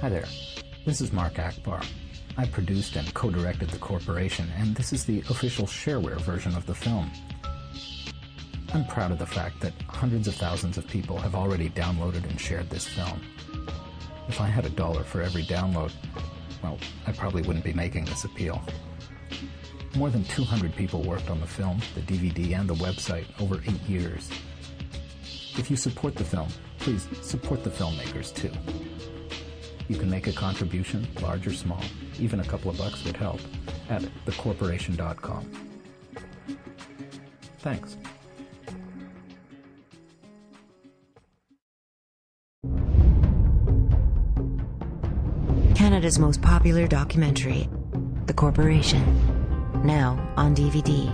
Hi there, this is Mark Akbar. I produced and co-directed The Corporation, and this is the official shareware version of the film. I'm proud of the fact that hundreds of thousands of people have already downloaded and shared this film. If I had $1 for every download, well, I probably wouldn't be making this appeal. More than 200 people worked on the film, the DVD, and the website over 8 years. If you support the film, please support the filmmakers too. You can make a contribution, large or small, even a couple of bucks would help, at thecorporation.com. Thanks. Canada's most popular documentary, The Corporation, now on DVD.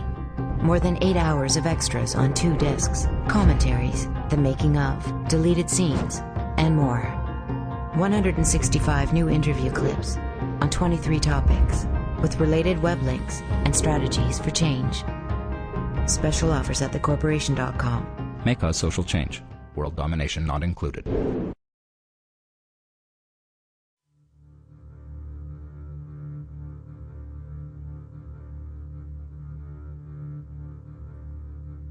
More than 8 hours of extras on 2 discs, commentaries, the making of, deleted scenes, and more. 165 new interview clips on 23 topics, with related web links and strategies for change. Special offers at thecorporation.com. May cause social change. World domination not included.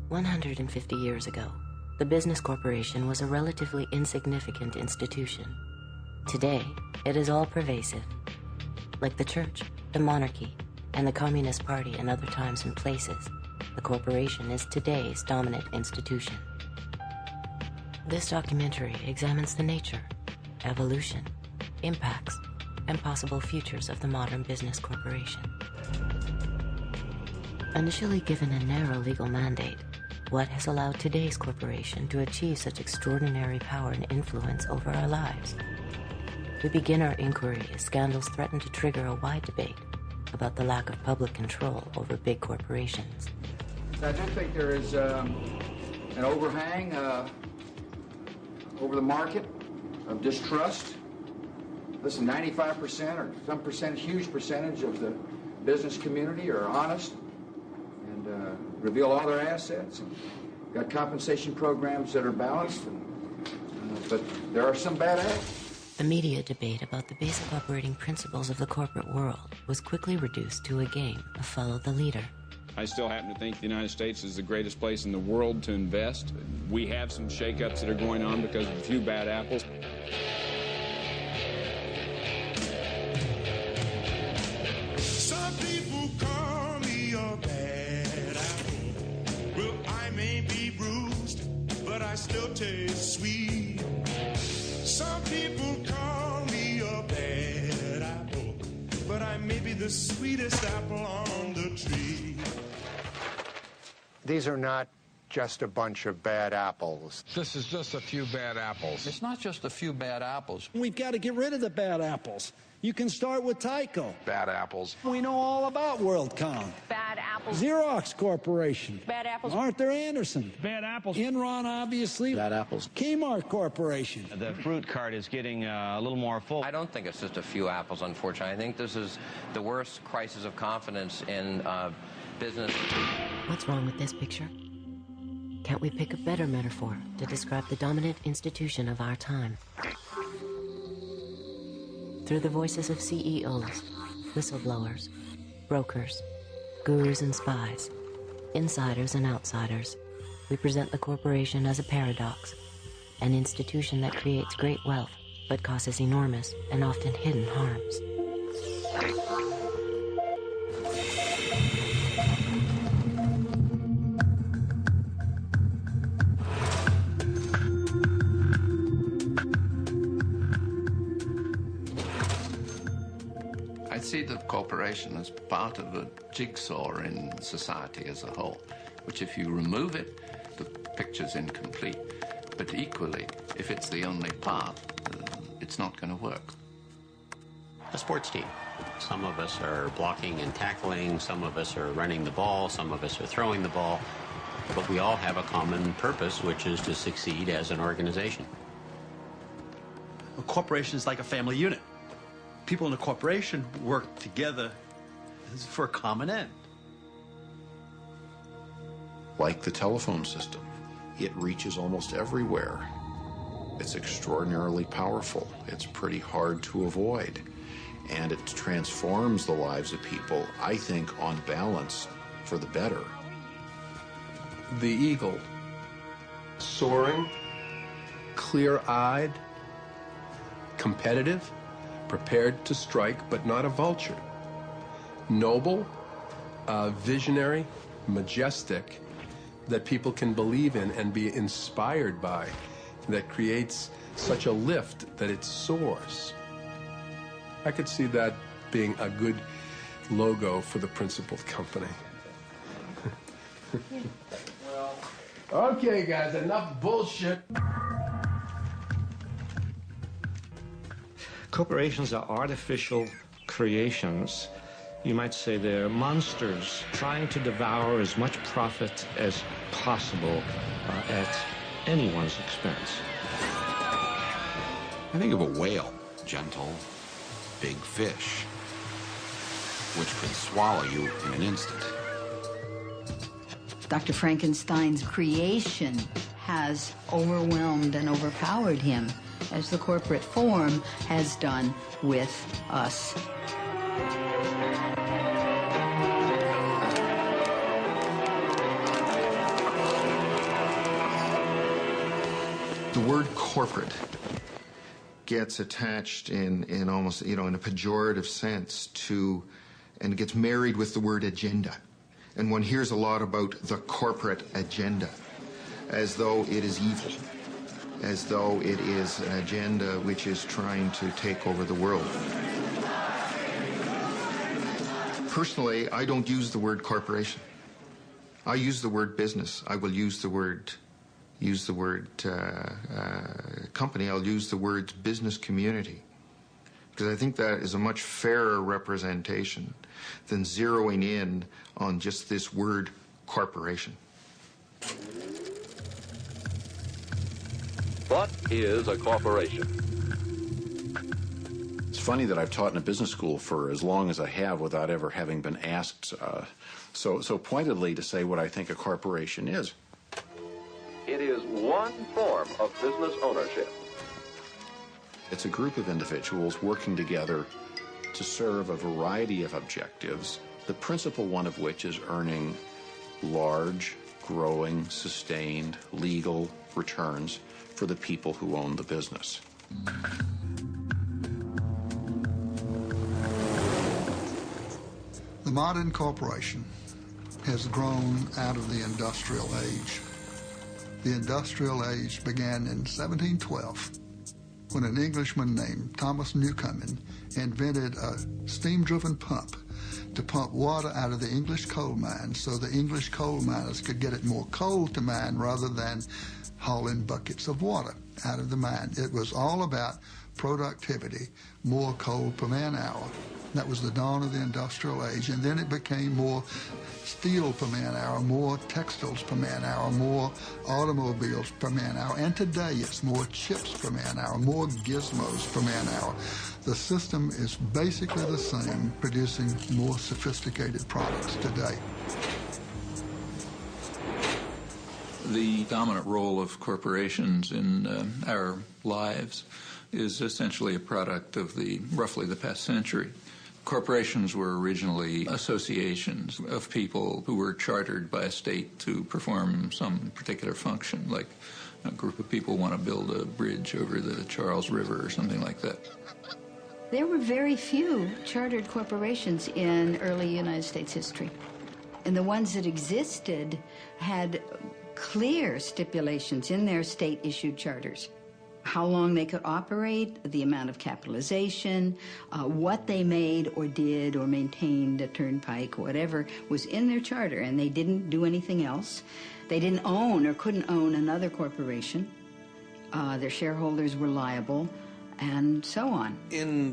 "150 years ago, the business corporation was a relatively insignificant institution. Today, it is all-pervasive. Like the church, the monarchy, and the Communist Party in other times and places, the corporation is today's dominant institution." This documentary examines the nature, evolution, impacts, and possible futures of the modern business corporation. Initially given a narrow legal mandate, what has allowed today's corporation to achieve such extraordinary power and influence over our lives? We begin our inquiry as scandals threaten to trigger a wide debate about the lack of public control over big corporations. I do think there is an overhang over the market of distrust. Listen, 95% or some percentage, huge percentage of the business community are honest and reveal all their assets. And got compensation programs that are balanced, but there are some bad acts. The media debate about the basic operating principles of the corporate world was quickly reduced to a game of follow the leader. I still happen to think the United States is the greatest place in the world to invest. We have some shakeups that are going on because of a few bad apples. Some people call me a bad apple. Well, I may be bruised, but I still taste sweet. Some people call me a bad apple, but I may be the sweetest apple on the tree. These are not just a bunch of bad apples. This is just a few bad apples. It's not just a few bad apples. We've got to get rid of the bad apples. You can start with Tyco. Bad apples. We know all about WorldCom. Bad apples. Xerox Corporation. Bad apples. Arthur Anderson. Bad apples. Enron, obviously. Bad apples. Kmart Corporation. The fruit cart is getting a little more full. I don't think it's just a few apples, unfortunately. I think this is the worst crisis of confidence in business. What's wrong with this picture? Can't we pick a better metaphor to describe the dominant institution of our time? Through the voices of CEOs, whistleblowers, brokers, gurus and spies, insiders and outsiders, we present the corporation as a paradox, an institution that creates great wealth but causes enormous and often hidden harms. I see the corporation as part of a jigsaw in society as a whole, which if you remove it, the picture's incomplete. But equally, if it's the only part, it's not going to work. A sports team. Some of us are blocking and tackling, some of us are running the ball, some of us are throwing the ball, but we all have a common purpose, which is to succeed as an organization. A corporation is like a family unit. People in a corporation work together for a common end. Like the telephone system, it reaches almost everywhere. It's extraordinarily powerful. It's pretty hard to avoid. And it transforms the lives of people, I think, on balance, for the better. The eagle. Soaring, clear-eyed, competitive, prepared to strike, but not a vulture. Noble, visionary, majestic, that people can believe in and be inspired by, that creates such a lift that it soars. I could see that being a good logo for the principal company. Okay, guys, enough bullshit. Corporations are artificial creations. You might say they're monsters trying to devour as much profit as possible at anyone's expense. I think of a whale, gentle, big fish, which could swallow you in an instant. Dr. Frankenstein's creation has overwhelmed and overpowered him, as the corporate form has done with us. The word corporate gets attached in almost, in a pejorative sense to, and it gets married with the word agenda. And one hears a lot about the corporate agenda, as though it is evil, as though it is an agenda which is trying to take over the world. Personally, I don't use the word corporation. I use the word business. I will use the word company. I'll use the word business community, because I think that is a much fairer representation than zeroing in on just this word corporation. What is a corporation? It's funny that I've taught in a business school for as long as I have without ever having been asked so pointedly to say what I think a corporation is. It is one form of business ownership. It's a group of individuals working together to serve a variety of objectives, the principal one of which is earning large, growing, sustained, legal returns for the people who own the business. The modern corporation has grown out of the industrial age. The industrial age began in 1712 when an Englishman named Thomas Newcomen invented a steam-driven pump to pump water out of the English coal mines so the English coal miners could get it more coal to mine rather than hauling buckets of water out of the mine. It was all about productivity, more coal per man hour. That was the dawn of the industrial age, and then it became more steel per man hour, more textiles per man hour, more automobiles per man hour, and today it's more chips per man hour, more gizmos per man hour. The system is basically the same, producing more sophisticated products today. The dominant role of corporations in our lives is essentially a product of roughly the past century. Corporations were originally associations of people who were chartered by a state to perform some particular function, like a group of people want to build a bridge over the Charles River or something like that. There were very few chartered corporations in early United States history. And the ones that existed had clear stipulations in their state-issued charters. How long they could operate, the amount of capitalization, what they made or did or maintained, a turnpike, whatever, was in their charter, and they didn't do anything else. They didn't own or couldn't own another corporation. Their shareholders were liable, and so on. In